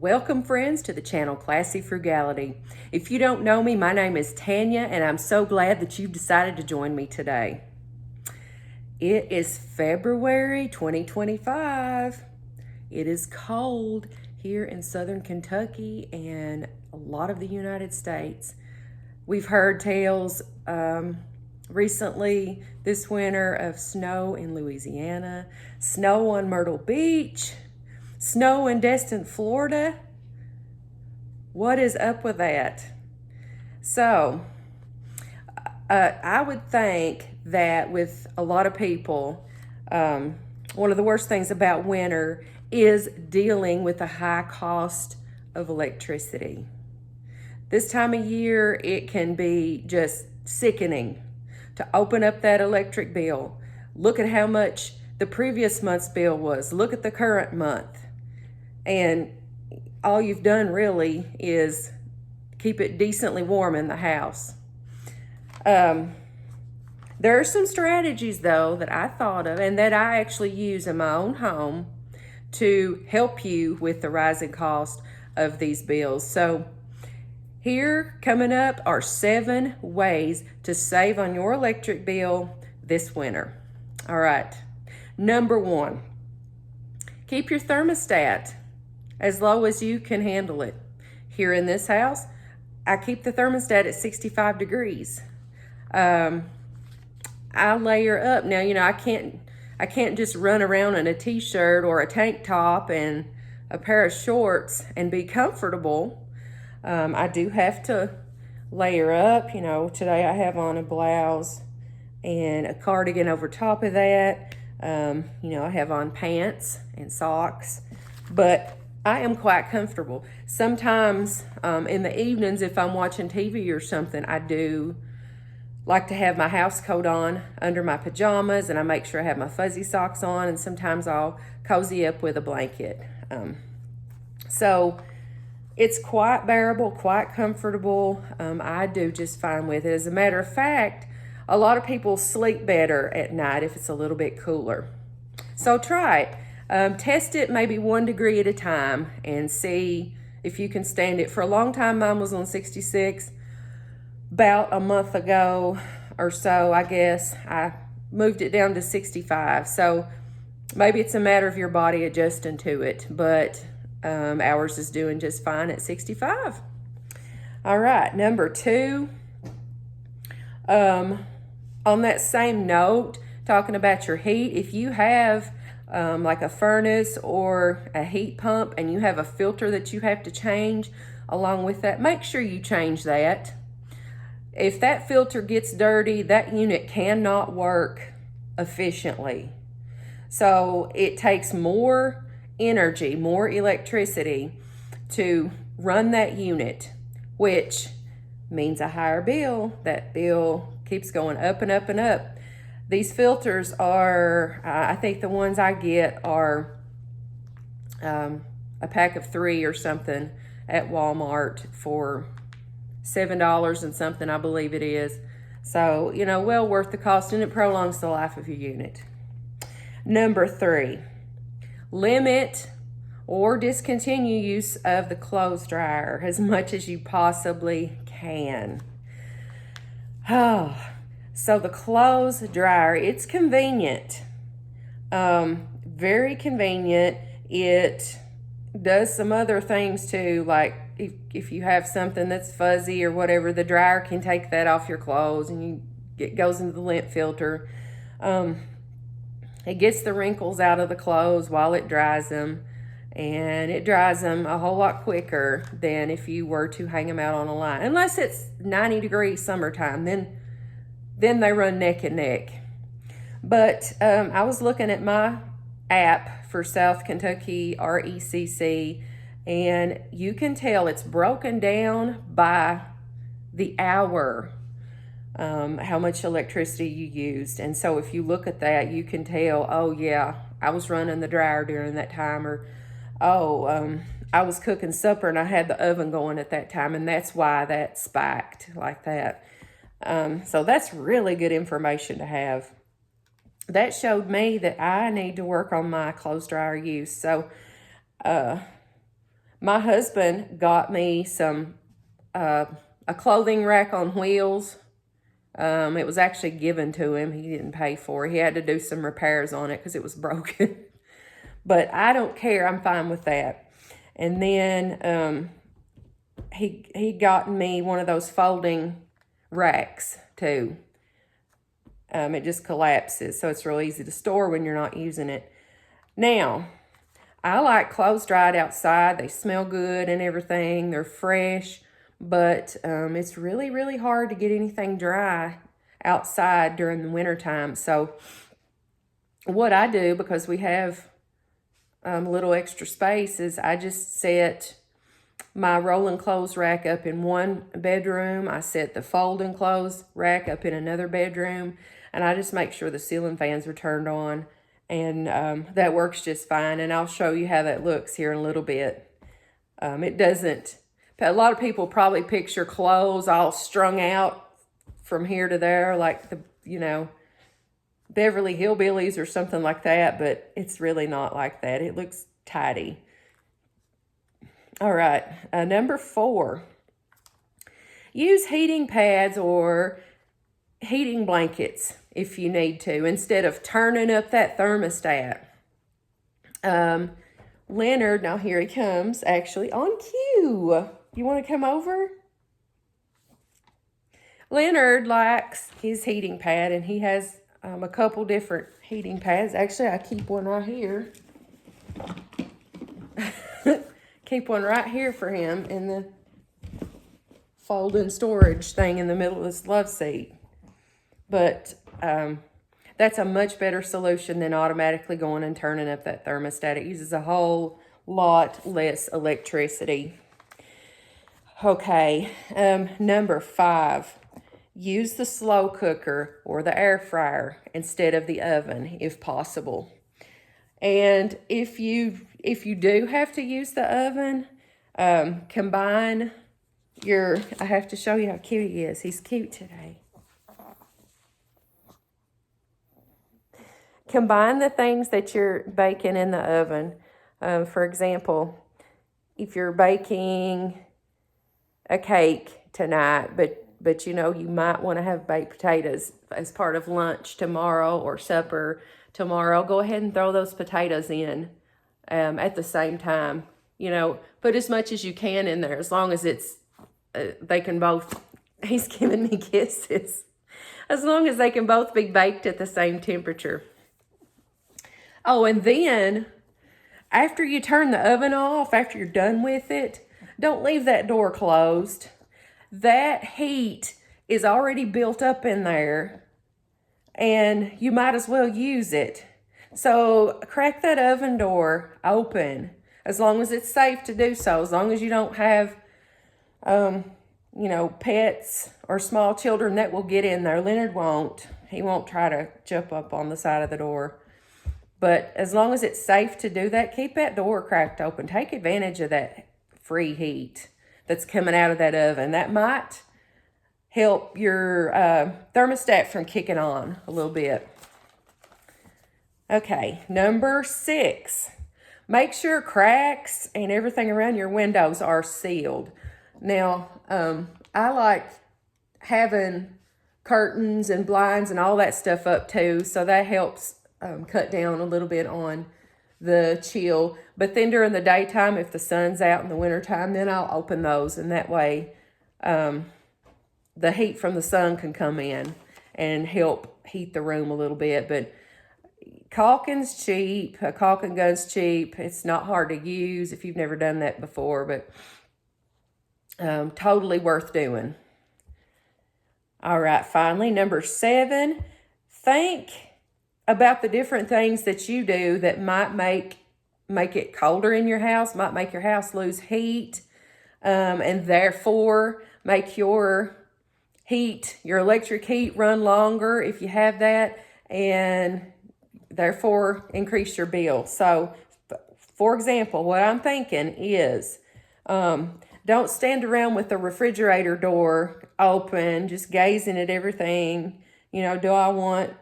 Welcome, friends, to the channel Classy Frugality. If you don't know me, my name is Tanya, and I'm so glad that you've decided to join me today. It is February 2025. It is cold here in southern Kentucky and a lot of the United States. We've heard tales recently this winter of snow in Louisiana, snow on Myrtle Beach, snow in Destin, Florida. What is up with that? So, I would think that with a lot of people, one of the worst things about winter is dealing with the high cost of electricity. This time of year, it can be just sickening to open up that electric bill. Look at how much the previous month's bill was. Look at the current month. And all you've done really is keep it decently warm in the house. There are some strategies, though, that I thought of and that I actually use in my own home to help you with the rising cost of these bills. So here coming up are 7 ways to save on your electric bill this winter. All right. Number 1, keep your thermostat as low as you can handle it. Here in this house, I keep the thermostat at 65 degrees. I layer up. Now, I can't just run around in a t-shirt or a tank top and a pair of shorts and be comfortable. I do have to layer up. Today I have on a blouse and a cardigan over top of that. I have on pants and socks, but I am quite comfortable. Sometimes in the evenings, if I'm watching TV or something, I do like to have my house coat on under my pajamas, and I make sure I have my fuzzy socks on, and sometimes I'll cozy up with a blanket. So it's quite bearable, quite comfortable. I do just fine with it. As a matter of fact, a lot of people sleep better at night if it's a little bit cooler. So try it. Test it maybe 1 degree at a time and see if you can stand it. For a long time, mine was on 66. About a month ago or so, I guess, I moved it down to 65. So maybe it's a matter of your body adjusting to it, but ours is doing just fine at 65. All right, number 2, on that same note, talking about your heat, if you have like a furnace or a heat pump and you have a filter that you have to change along with that, make sure you change that. If that filter gets dirty, that unit cannot work efficiently. So it takes more energy, more electricity to run that unit, which means a higher bill. That bill keeps going up and up and up. These filters are, I think the ones I get are a pack of 3 or something at Walmart for $7 and something, I believe it is. So, well worth the cost, and it prolongs the life of your unit. Number 3, limit or discontinue use of the clothes dryer as much as you possibly can. So the clothes dryer, it's convenient, very convenient. It does some other things too, like if you have something that's fuzzy or whatever, the dryer can take that off your clothes and it goes into the lint filter. It gets the wrinkles out of the clothes while it dries them, and it dries them a whole lot quicker than if you were to hang them out on a line. Unless it's 90 degrees summertime, then they run neck and neck. But I was looking at my app for South Kentucky RECC, and you can tell it's broken down by the hour, how much electricity you used. And so if you look at that, you can tell, oh yeah, I was running the dryer during that time, or I was cooking supper and I had the oven going at that time, and that's why that spiked like that. So that's really good information to have. That showed me that I need to work on my clothes dryer use. So My husband got me some a clothing rack on wheels. It was actually given to him. He didn't pay for it. He had to do some repairs on it because it was broken. But I don't care. I'm fine with that. And then he got me one of those folding racks too. It just collapses, so it's real easy to store when you're not using it. Now, I like clothes dried outside. They smell good and everything. They're fresh, but it's really, really hard to get anything dry outside during the wintertime. So what I do, because we have little extra space, is I just set my rolling clothes rack up in one bedroom. I set the folding clothes rack up in another bedroom, and I just make sure the ceiling fans are turned on, and that works just fine. And I'll show you how that looks here in a little bit. It doesn't, a lot of people probably picture clothes all strung out from here to there, like the, Beverly Hillbillies or something like that, but it's really not like that. It looks tidy. All right, number 4, use heating pads or heating blankets if you need to, instead of turning up that thermostat. Leonard, now here he comes, actually on cue. You want to come over? Leonard likes his heating pad, and he has a couple different heating pads. Actually, I keep one right here. Keep one right here for him in the fold-in storage thing in the middle of this love seat. But that's a much better solution than automatically going and turning up that thermostat. It uses a whole lot less electricity. Okay, number 5. Use the slow cooker or the air fryer instead of the oven if possible. And if you do have to use the oven, combine your, I have to show you how cute he is. He's cute today. Combine the things that you're baking in the oven. For example, if you're baking a cake tonight, but you might want to have baked potatoes as part of lunch tomorrow or supper tomorrow, go ahead and throw those potatoes in at the same time. Put as much as you can in there, as long as it's, they can both, he's giving me kisses, as long as they can both be baked at the same temperature. Oh, and then after you turn the oven off, after you're done with it, don't leave that door closed. That heat is already built up in there, and you might as well use it. So crack that oven door open, as long as it's safe to do so, as long as you don't have, pets or small children that will get in there. Leonard won't. He won't try to jump up on the side of the door. But as long as it's safe to do that, keep that door cracked open. Take advantage of that free heat that's coming out of that oven. That might help your thermostat from kicking on a little bit. Okay, number 6. Make sure cracks and everything around your windows are sealed. Now, I like having curtains and blinds and all that stuff up too, so that helps cut down a little bit on the chill. But then during the daytime, if the sun's out in the wintertime, then I'll open those, and that way the heat from the sun can come in and help heat the room a little bit. But caulking's cheap. A caulking gun's cheap. It's not hard to use if you've never done that before, but totally worth doing. All right, finally, number 7, think about the different things that you do that might make it colder in your house, might make your house lose heat, and therefore make your electric heat run longer if you have that, and therefore increase your bill. So, for example, what I'm thinking is, don't stand around with the refrigerator door open, just gazing at everything. Do I want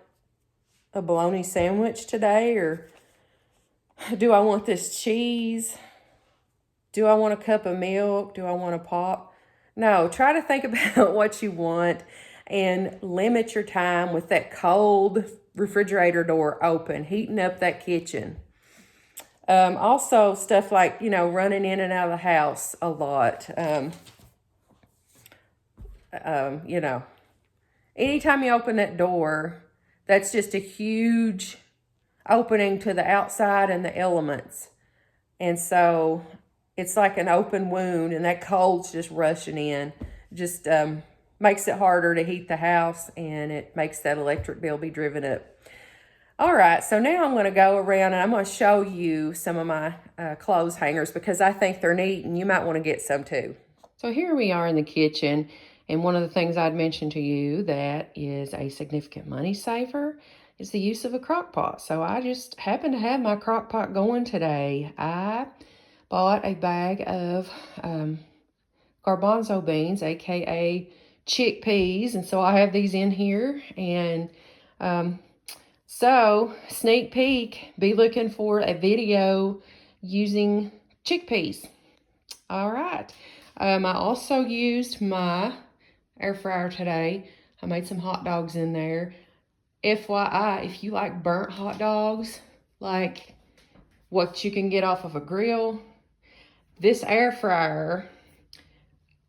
a bologna sandwich today, or do I want this cheese? Do I want a cup of milk? Do I want a pop? No, try to think about what you want and limit your time with that cold refrigerator door open, heating up that kitchen. Also, stuff like, running in and out of the house a lot. Anytime you open that door, that's just a huge opening to the outside and the elements. And so it's like an open wound, and that cold's just rushing in. Just makes it harder to heat the house, and it makes that electric bill be driven up. All right, so now I'm going to go around and I'm going to show you some of my clothes hangers because I think they're neat and you might want to get some too. So here we are in the kitchen, and one of the things I'd mentioned to you that is a significant money saver is the use of a crock pot. So I just happen to have my crock pot going today. I bought a bag of garbanzo beans, aka chickpeas, and so I have these in here. And so sneak peek, be looking for a video using chickpeas. All right. I also used my air fryer today. I made some hot dogs in there. FYI, if you like burnt hot dogs, like what you can get off of a grill, this air fryer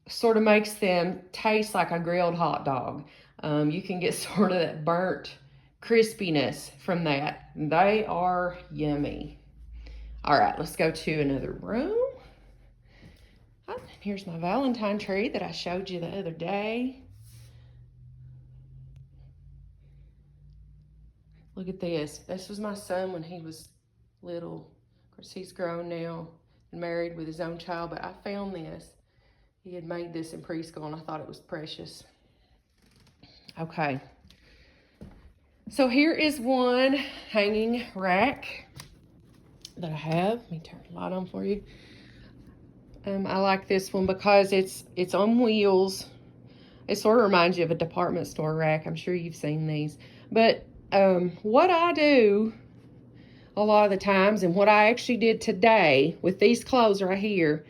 sort of makes them taste like a grilled hot dog. You can get sort of that burnt crispiness from that. They are yummy. All right, let's go to another room. Oh, here's my Valentine tree that I showed you the other day. Look at this. This was my son when he was little. Of course, he's grown now and married with his own child, but I found this. He had made this in preschool, and I thought it was precious. Okay. So here is one hanging rack that I have. Let me turn the light on for you. I like this one because it's on wheels. It sort of reminds you of a department store rack. I'm sure you've seen these. But what I do a lot of the times, and what I actually did today with these clothes right here,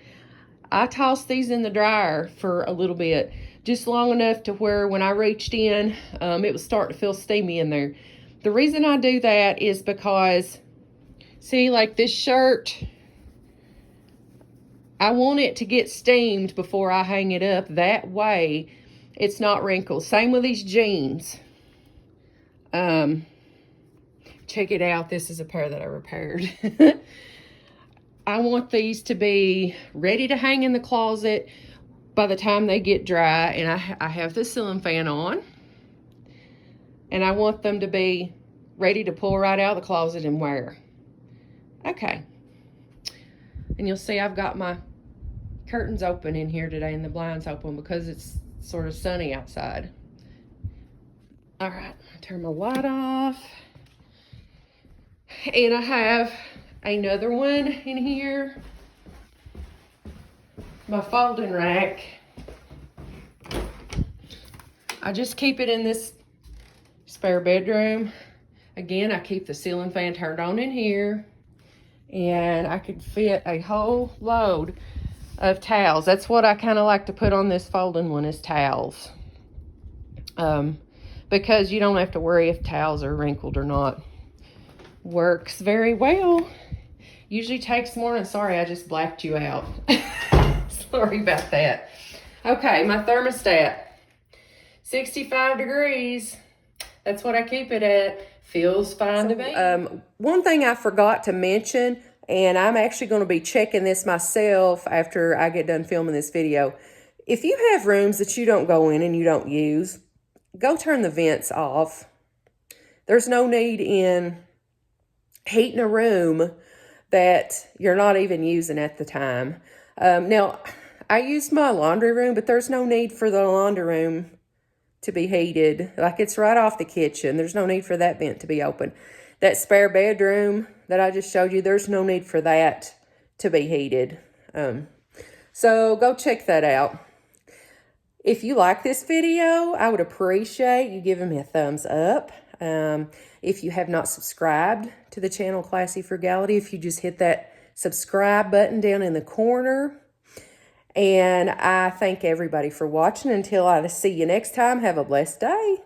I tossed these in the dryer for a little bit, just long enough to where when I reached in, it was starting to feel steamy in there. The reason I do that is because, see, like this shirt, I want it to get steamed before I hang it up. That way, it's not wrinkled. Same with these jeans. Check it out. This is a pair that I repaired. I want these to be ready to hang in the closet by the time they get dry. And I have the ceiling fan on. And I want them to be ready to pull right out of the closet and wear. Okay. And you'll see I've got my curtains open in here today and the blinds open because it's sort of sunny outside. All right, turn my light off. And I have another one in here. My folding rack. I just keep it in this spare bedroom. Again, I keep the ceiling fan turned on in here. And I could fit a whole load of towels. That's what I kind of like to put on this folding one, is towels. Because you don't have to worry if towels are wrinkled or not. Works very well. Usually takes more than, sorry, I just blacked you out. Sorry about that. Okay, my thermostat. 65 degrees. That's what I keep it at. Feels fine to me. One thing I forgot to mention, and I'm actually going to be checking this myself after I get done filming this video. If you have rooms that you don't go in and you don't use, go turn the vents off. There's no need in heating a room that you're not even using at the time. Now, I used my laundry room, but there's no need for the laundry room to be heated. Like, it's right off the kitchen. There's no need for that vent to be open. That spare bedroom that I just showed you, there's no need for that to be heated. So go check that out. If you like this video, I would appreciate you giving me a thumbs up. If you have not subscribed to the channel Classy Frugality, if you just hit that subscribe button down in the corner. And I thank everybody for watching. Until I see you next time, have a blessed day.